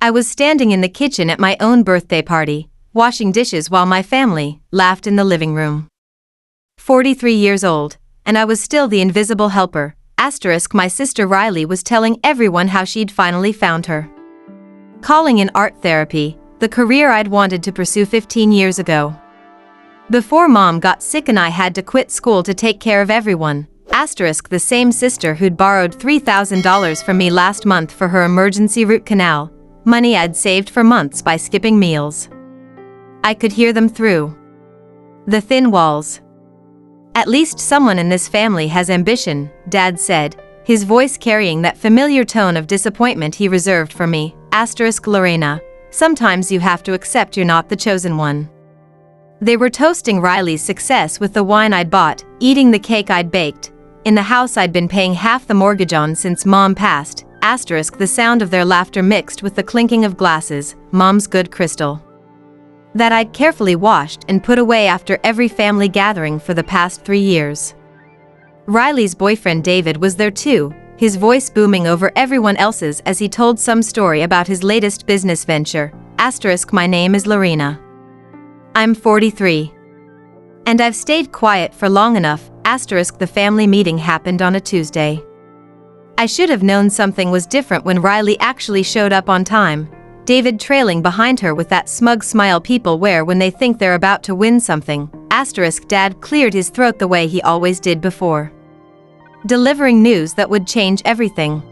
I was standing in the kitchen at my own birthday party, washing dishes while my family laughed in the living room. 43 years old, and I was still the invisible helper. My sister Riley was telling everyone how she'd finally found her calling in art therapy, the career I'd wanted to pursue 15 years ago. Before Mom got sick and I had to quit school to take care of everyone. The same sister who'd borrowed $3,000 from me last month for her emergency root canal, money I'd saved for months by skipping meals. I could hear them through the thin walls. At least someone in this family has ambition, Dad said, his voice carrying that familiar tone of disappointment he reserved for me. Lorena, sometimes you have to accept you're not the chosen one. They were toasting Riley's success with the wine I'd bought, eating the cake I'd baked, in the house I'd been paying half the mortgage on since Mom passed. The sound of their laughter mixed with the clinking of glasses, Mom's good crystal, that I'd carefully washed and put away after every family gathering for the past 3 years. Riley's boyfriend David was there too, his voice booming over everyone else's as he told some story about his latest business venture. My name is Lorena. I'm 43. And I've stayed quiet for long enough. The family meeting happened on a Tuesday. I should have known something was different when Riley actually showed up on time, David trailing behind her with that smug smile people wear when they think they're about to win something. Dad cleared his throat the way he always did before, delivering news that would change everything.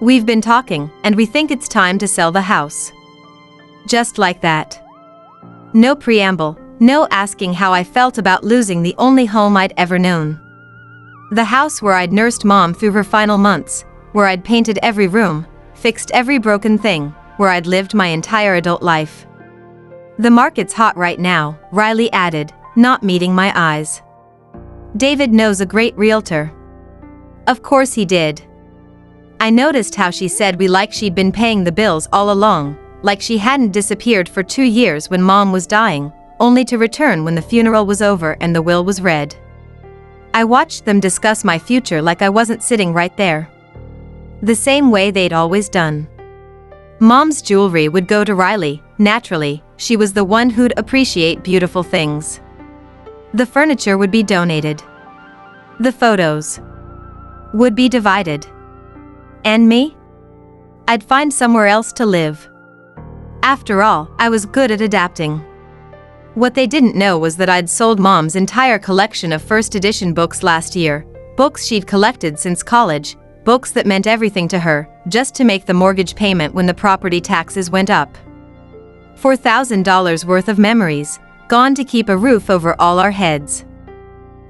We've been talking, and we think it's time to sell the house. Just like that. No preamble, no asking how I felt about losing the only home I'd ever known. The house where I'd nursed Mom through her final months, where I'd painted every room, fixed every broken thing, where I'd lived my entire adult life. The market's hot right now, Riley added, not meeting my eyes. David knows a great realtor. Of course he did. I noticed how she said we like she'd been paying the bills all along, like she hadn't disappeared for 2 years when Mom was dying, only to return when the funeral was over and the will was read. I watched them discuss my future like I wasn't sitting right there. The same way they'd always done. Mom's jewelry would go to Riley, naturally, she was the one who'd appreciate beautiful things. The furniture would be donated. The photos would be divided. And me? I'd find somewhere else to live. After all, I was good at adapting. What they didn't know was that I'd sold Mom's entire collection of first edition books last year, books she'd collected since college, books that meant everything to her, just to make the mortgage payment when the property taxes went up. $4,000 worth of memories, gone to keep a roof over all our heads.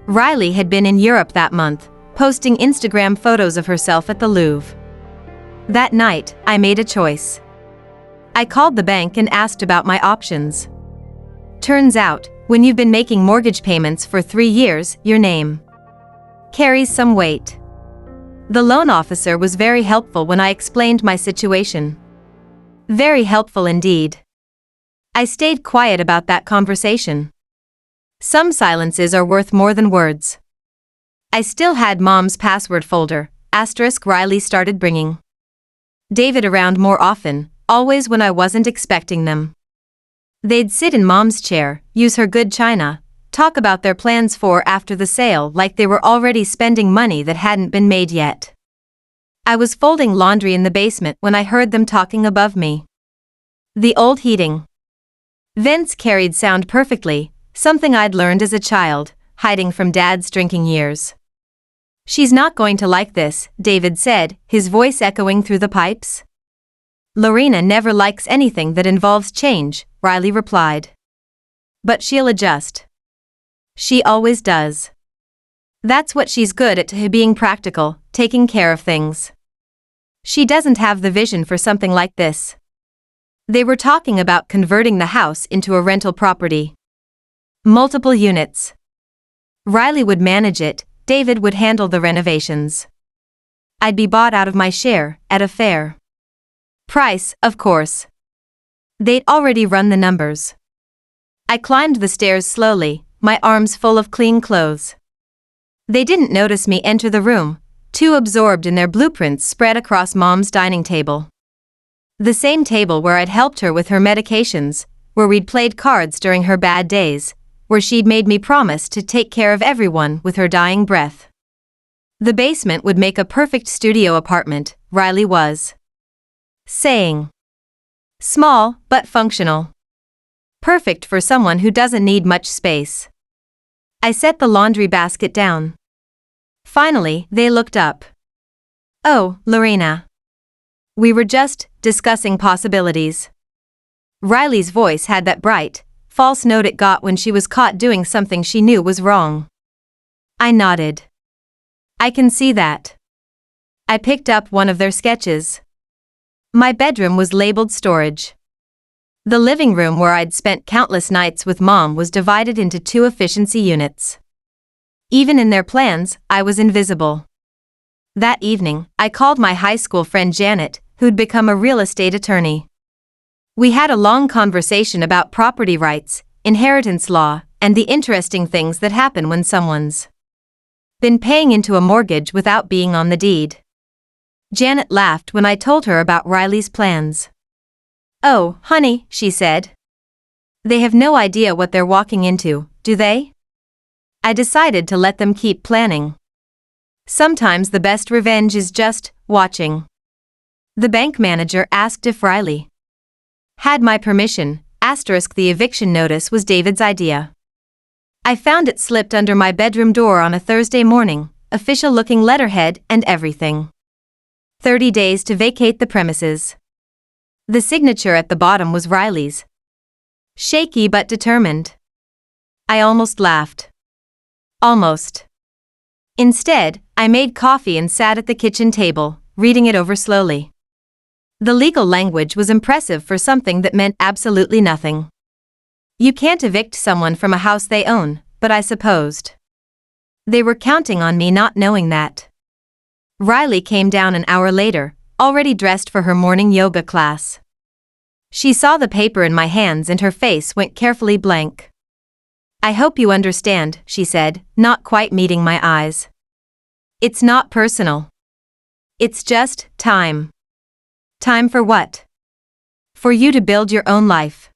Riley had been in Europe that month, posting Instagram photos of herself at the Louvre. That night, I made a choice. I called the bank and asked about my options. Turns out, when you've been making mortgage payments for 3 years, your name carries some weight. The loan officer was very helpful when I explained my situation. Very helpful indeed. I stayed quiet about that conversation. Some silences are worth more than words. I still had Mom's password folder, Riley started bringing David around more often, always when I wasn't expecting them. They'd sit in Mom's chair, use her good china, talk about their plans for after the sale like they were already spending money that hadn't been made yet. I was folding laundry in the basement when I heard them talking above me. The old heating vents carried sound perfectly, something I'd learned as a child, hiding from Dad's drinking years. She's not going to like this, David said, his voice echoing through the pipes. Lorena never likes anything that involves change, Riley replied. But she'll adjust. She always does. That's what she's good at, being practical, taking care of things. She doesn't have the vision for something like this. They were talking about converting the house into a rental property. Multiple units. Riley would manage it, David would handle the renovations. I'd be bought out of my share, at a fair price, of course. They'd already run the numbers. I climbed the stairs slowly, my arms full of clean clothes. They didn't notice me enter the room, too absorbed in their blueprints spread across Mom's dining table. The same table where I'd helped her with her medications, where we'd played cards during her bad days, where she'd made me promise to take care of everyone with her dying breath. The basement would make a perfect studio apartment, Riley was saying. Small, but functional. Perfect for someone who doesn't need much space. I set the laundry basket down. Finally, they looked up. Oh, Lorena. We were just discussing possibilities. Riley's voice had that bright, false note it got when she was caught doing something she knew was wrong. I nodded. I can see that. I picked up one of their sketches. My bedroom was labeled storage. The living room where I'd spent countless nights with Mom was divided into 2 efficiency units. Even in their plans, I was invisible. That evening, I called my high school friend Janet, who'd become a real estate attorney. We had a long conversation about property rights, inheritance law, and the interesting things that happen when someone's been paying into a mortgage without being on the deed. Janet laughed when I told her about Riley's plans. Oh, honey, she said. They have no idea what they're walking into, do they? I decided to let them keep planning. Sometimes the best revenge is just watching. The bank manager asked if Riley had my permission. The eviction notice was David's idea. I found it slipped under my bedroom door on a Thursday morning, official-looking letterhead and everything. 30 days to vacate the premises. The signature at the bottom was Riley's. Shaky but determined. I almost laughed. Almost. Instead, I made coffee and sat at the kitchen table, reading it over slowly. The legal language was impressive for something that meant absolutely nothing. You can't evict someone from a house they own, but I supposed they were counting on me not knowing that. Riley came down an hour later, already dressed for her morning yoga class. She saw the paper in my hands and her face went carefully blank. I hope you understand, she said, not quite meeting my eyes. It's not personal. It's just time. Time for what? For you to build your own life.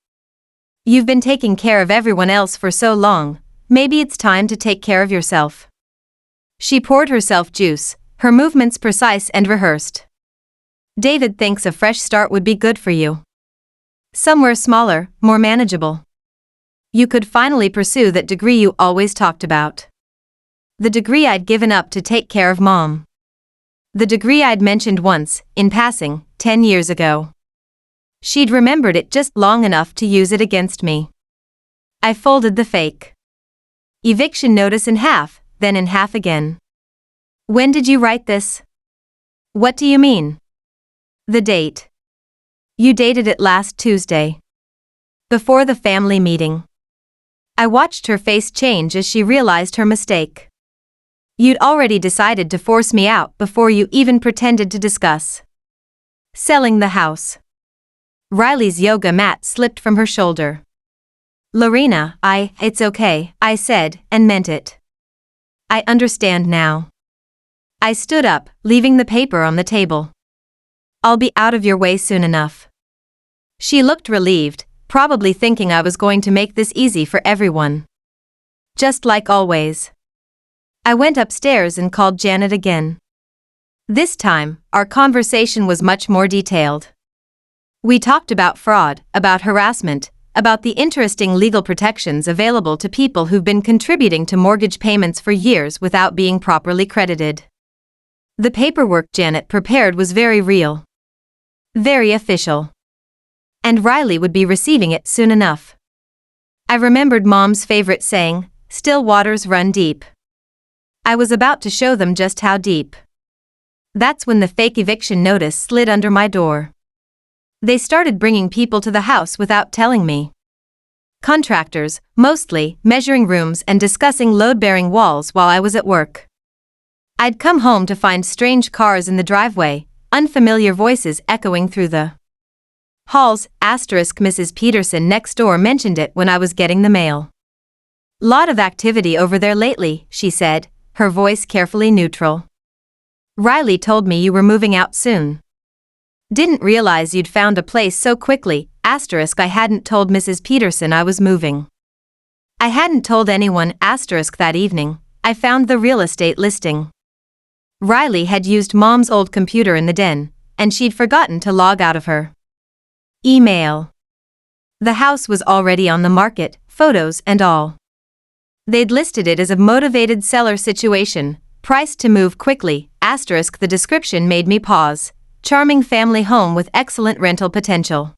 You've been taking care of everyone else for so long, maybe it's time to take care of yourself. She poured herself juice, her movements precise and rehearsed. David thinks a fresh start would be good for you. Somewhere smaller, more manageable. You could finally pursue that degree you always talked about. The degree I'd given up to take care of Mom. The degree I'd mentioned once, in passing, 10 years ago. She'd remembered it just long enough to use it against me. I folded the fake eviction notice in half, then in half again. When did you write this? What do you mean? The date. You dated it last Tuesday. Before the family meeting. I watched her face change as she realized her mistake. You'd already decided to force me out before you even pretended to discuss selling the house. Riley's yoga mat slipped from her shoulder. Lorena, it's okay, I said, and meant it. I understand now. I stood up, leaving the paper on the table. I'll be out of your way soon enough. She looked relieved, probably thinking I was going to make this easy for everyone. Just like always. I went upstairs and called Janet again. This time, our conversation was much more detailed. We talked about fraud, about harassment, about the interesting legal protections available to people who've been contributing to mortgage payments for years without being properly credited. The paperwork Janet prepared was very real. Very official. And Riley would be receiving it soon enough. I remembered Mom's favorite saying, "Still waters run deep." I was about to show them just how deep. That's when the fake eviction notice slid under my door. They started bringing people to the house without telling me. Contractors, mostly, measuring rooms and discussing load-bearing walls while I was at work. I'd come home to find strange cars in the driveway, unfamiliar voices echoing through the halls. Mrs. Peterson next door mentioned it when I was getting the mail. Lot of activity over there lately, she said, her voice carefully neutral. Riley told me you were moving out soon. Didn't realize you'd found a place so quickly, asterisk I hadn't told Mrs. Peterson I was moving. I hadn't told anyone, asterisk that evening, I found the real estate listing. Riley had used Mom's old computer in the den, and she'd forgotten to log out of her email. The house was already on the market, photos and all. They'd listed it as a motivated seller situation, priced to move quickly, asterisk the description made me pause. Charming family home with excellent rental potential.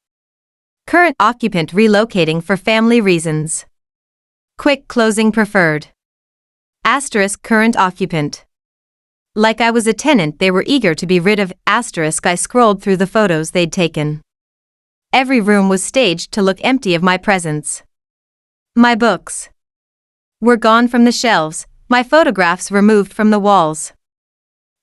Current occupant relocating for family reasons. Quick closing preferred. Asterisk current occupant. Like I was a tenant they were eager to be rid of, asterisk I scrolled through the photos they'd taken. Every room was staged to look empty of my presence. My books were gone from the shelves, my photographs removed from the walls.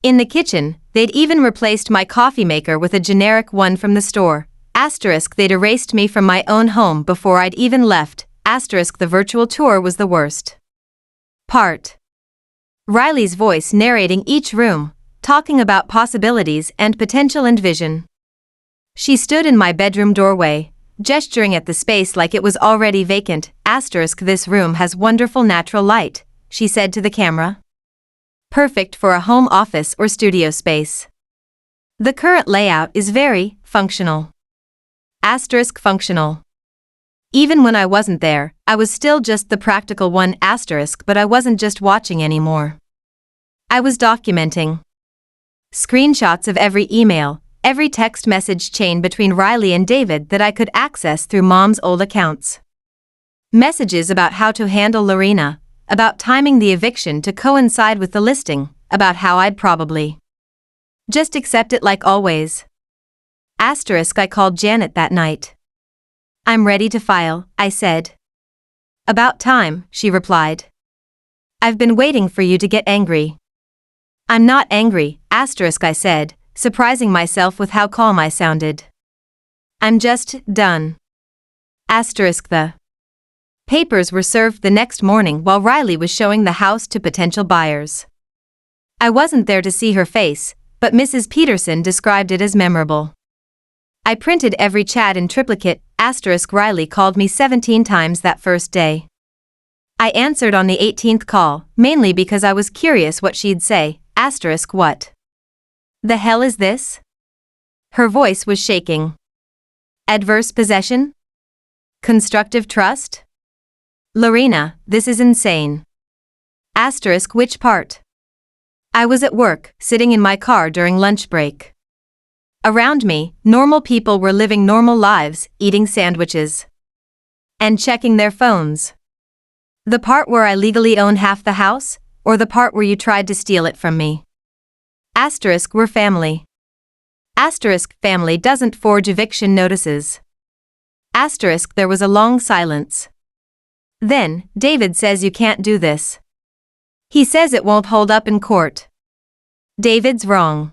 In the kitchen, they'd even replaced my coffee maker with a generic one from the store, asterisk they'd erased me from my own home before I'd even left, asterisk the virtual tour was the worst part. Riley's voice narrating each room, talking about possibilities and potential and vision. She stood in my bedroom doorway, gesturing at the space like it was already vacant, asterisk this room has wonderful natural light, she said to the camera. Perfect for a home office or studio space. The current layout is very functional. Asterisk functional. Even when I wasn't there, I was still just the practical one, asterisk but I wasn't just watching anymore. I was documenting. Screenshots of every email, every text message chain between Riley and David that I could access through Mom's old accounts. Messages about how to handle Lorena, about timing the eviction to coincide with the listing, about how I'd probably just accept it like always. Asterisk I called Janet that night. I'm ready to file, I said. About time, she replied. I've been waiting for you to get angry. I'm not angry, asterisk I said, surprising myself with how calm I sounded. I'm just done. Asterisk the papers were served the next morning while Riley was showing the house to potential buyers. I wasn't there to see her face, but Mrs. Peterson described it as memorable. I printed every chat in triplicate, asterisk Riley called me 17 times that first day. I answered on the 18th call, mainly because I was curious what she'd say, asterisk what the hell is this? Her voice was shaking. Adverse possession? Constructive trust? Lorena, this is insane. Asterisk which part? I was at work, sitting in my car during lunch break. Around me, normal people were living normal lives, eating sandwiches and checking their phones. The part where I legally own half the house, or the part where you tried to steal it from me? Asterisk we're family. Asterisk family doesn't forge eviction notices. Asterisk there was a long silence. Then, David says you can't do this. He says it won't hold up in court. David's wrong.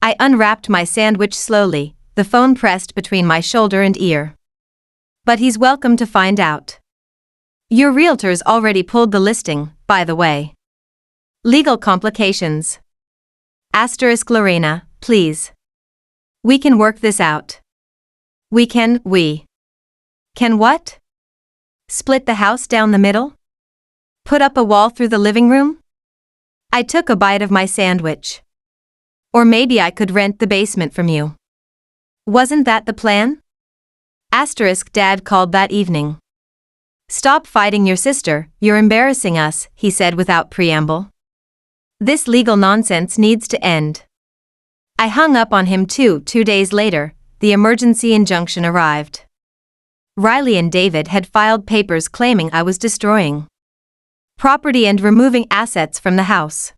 I unwrapped my sandwich slowly, the phone pressed between my shoulder and ear. But he's welcome to find out. Your realtor's already pulled the listing, by the way. Legal complications. Asterisk Lorena, please. We can work this out. We can what? Split the house down the middle? Put up a wall through the living room? I took a bite of my sandwich. Or maybe I could rent the basement from you. Wasn't that the plan? Asterisk Dad called that evening. Stop fighting your sister, you're embarrassing us, he said without preamble. This legal nonsense needs to end. I hung up on him too. 2 days later, the emergency injunction arrived. Riley and David had filed papers claiming I was destroying property and removing assets from the house.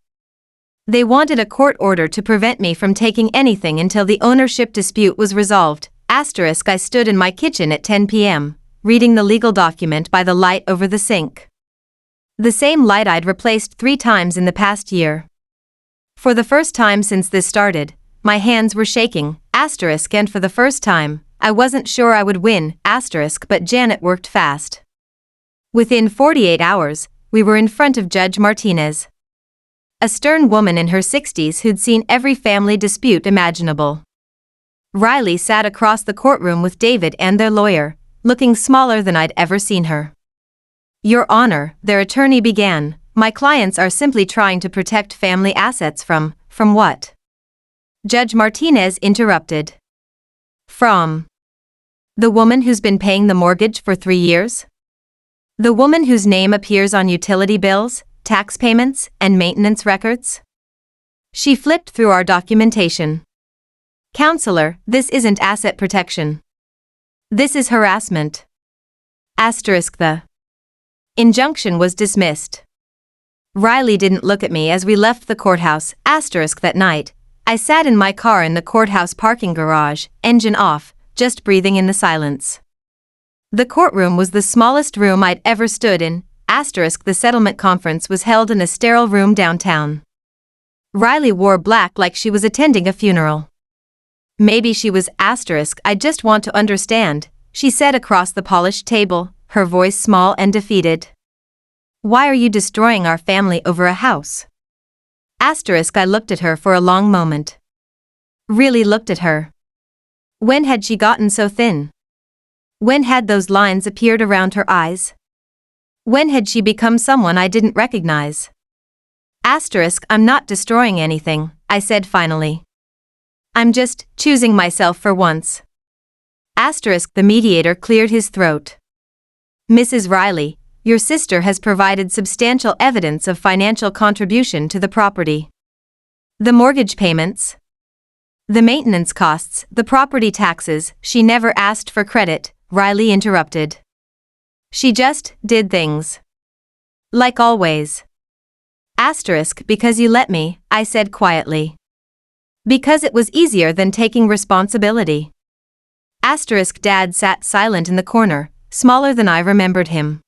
They wanted a court order to prevent me from taking anything until the ownership dispute was resolved. Asterisk I stood in my kitchen at 10 p.m., reading the legal document by the light over the sink. The same light I'd replaced 3 times in the past year. For the first time since this started, my hands were shaking, asterisk and for the first time, I wasn't sure I would win, asterisk but Janet worked fast. Within 48 hours, we were in front of Judge Martinez. A stern woman in her 60s who'd seen every family dispute imaginable. Riley sat across the courtroom with David and their lawyer, looking smaller than I'd ever seen her. Your Honor, their attorney began, my clients are simply trying to protect family assets from what? Judge Martinez interrupted. From the woman who's been paying the mortgage for 3 years? The woman whose name appears on utility bills, tax payments, and maintenance records? She flipped through our documentation. Counselor, this isn't asset protection. This is harassment. Asterisk the injunction was dismissed. Riley didn't look at me as we left the courthouse. Asterisk that night, I sat in my car in the courthouse parking garage, engine off, just breathing in the silence. The courtroom was the smallest room I'd ever stood in. Asterisk the settlement conference was held in a sterile room downtown. Riley wore black like she was attending a funeral. Maybe she was. Asterisk, I just want to understand, she said across the polished table, her voice small and defeated. Why are you destroying our family over a house? Asterisk, I looked at her for a long moment. Really looked at her. When had she gotten so thin? When had those lines appeared around her eyes? When had she become someone I didn't recognize? Asterisk, I'm not destroying anything, I said finally. I'm just choosing myself for once. Asterisk, the mediator cleared his throat. Mrs. Riley, your sister has provided substantial evidence of financial contribution to the property. The mortgage payments, the maintenance costs, the property taxes, she never asked for credit, Riley interrupted. She just did things. Like always. Asterisk, because you let me, I said quietly. Because it was easier than taking responsibility. Asterisk, Dad sat silent in the corner, smaller than I remembered him.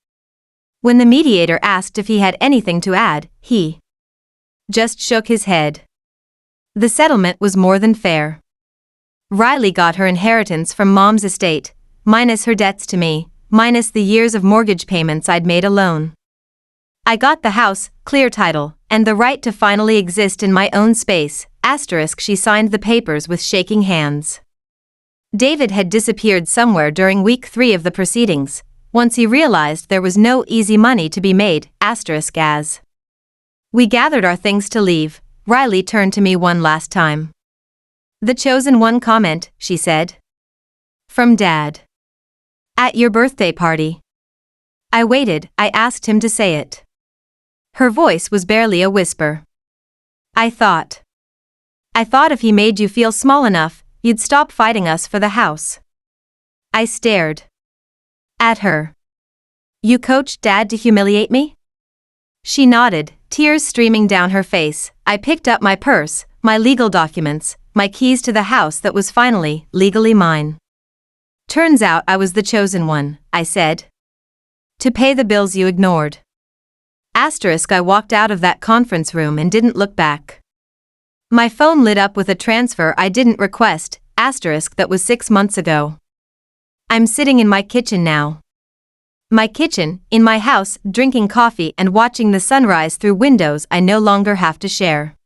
When the mediator asked if he had anything to add, he just shook his head. The settlement was more than fair. Riley got her inheritance from Mom's estate, minus her debts to me, minus the years of mortgage payments I'd made alone. I got the house, clear title, and the right to finally exist in my own space. Asterisk, she signed the papers with shaking hands. David had disappeared somewhere during week 3 of the proceedings, once he realized there was no easy money to be made. Asterisk, as we gathered our things to leave, Riley turned to me one last time. The chosen one comment, she said. From Dad. At your birthday party. I waited, I asked him to say it. Her voice was barely a whisper. I thought if he made you feel small enough, you'd stop fighting us for the house. I stared at her. You coached Dad to humiliate me? She nodded, tears streaming down her face. I picked up my purse, my legal documents, my keys to the house that was finally, legally mine. Turns out I was the chosen one, I said. To pay the bills you ignored. Asterisk, I walked out of that conference room and didn't look back. My phone lit up with a transfer I didn't request. Asterisk, that was 6 months ago. I'm sitting in my kitchen now. My kitchen, in my house, drinking coffee and watching the sunrise through windows I no longer have to share.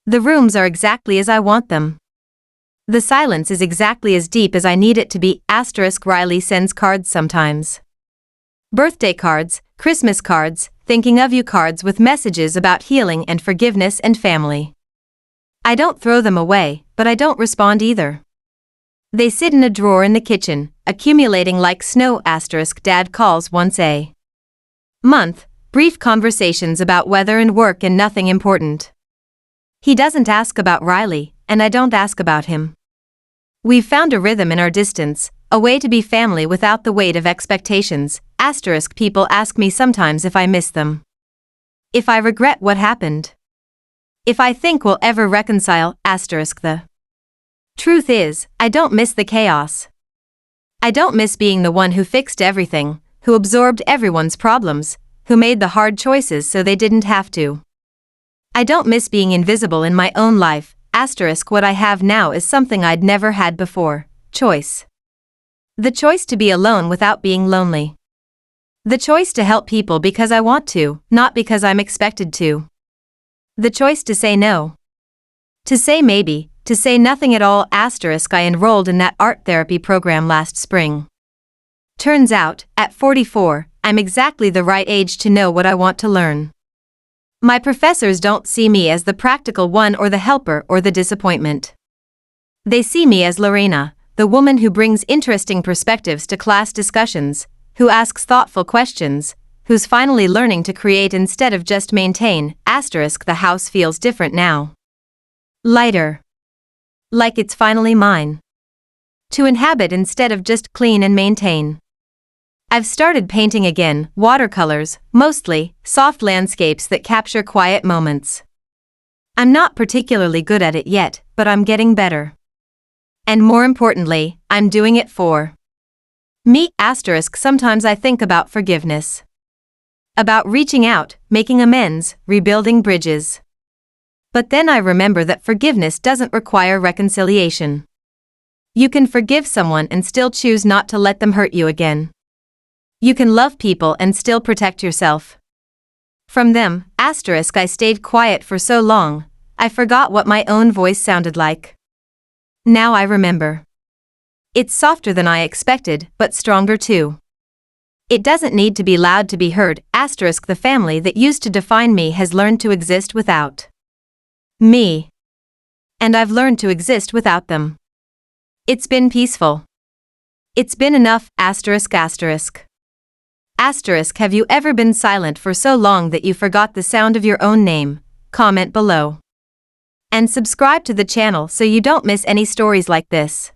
The rooms are exactly as I want them. The silence is exactly as deep as I need it to be. Asterisk, Riley sends cards sometimes. Birthday cards, Christmas cards, thinking of you cards with messages about healing and forgiveness and family. I don't throw them away, but I don't respond either. They sit in a drawer in the kitchen, accumulating like snow. Asterisk, Dad calls once a month, brief conversations about weather and work and nothing important. He doesn't ask about Riley, and I don't ask about him. We've found a rhythm in our distance, a way to be family without the weight of expectations. Asterisk, people ask me sometimes if I miss them. If I regret what happened. If I think we'll ever reconcile. Asterisk, the truth is, I don't miss the chaos. I don't miss being the one who fixed everything, who absorbed everyone's problems, who made the hard choices so they didn't have to. I don't miss being invisible in my own life. Asterisk, what I have now is something I'd never had before. Choice. The choice to be alone without being lonely. The choice to help people because I want to, not because I'm expected to. The choice to say no. To say maybe, To say nothing at all, asterisk I enrolled in that art therapy program last spring. Turns out, at 44, I'm exactly the right age to know what I want to learn. My professors don't see me as the practical one or the helper or the disappointment. They see me as Lorena, the woman who brings interesting perspectives to class discussions, who asks thoughtful questions, who's finally learning to create instead of just maintain, asterisk the house feels different now. Lighter. Like it's finally mine. To inhabit instead of just clean and maintain. I've started painting again, watercolors, mostly, soft landscapes that capture quiet moments. I'm not particularly good at it yet, but I'm getting better. And more importantly, I'm doing it for me, asterisk sometimes I think about forgiveness. About reaching out, making amends, rebuilding bridges. But then I remember that forgiveness doesn't require reconciliation. You can forgive someone and still choose not to let them hurt you again. You can love people and still protect yourself. From them, asterisk I stayed quiet for so long, I forgot what my own voice sounded like. Now I remember. It's softer than I expected, but stronger too. It doesn't need to be loud to be heard, asterisk the family that used to define me has learned to exist without me. And I've learned to exist without them. It's been peaceful. It's been enough, asterisk asterisk. Asterisk have you ever been silent for so long that you forgot the sound of your own name? Comment below. And subscribe to the channel so you don't miss any stories like this.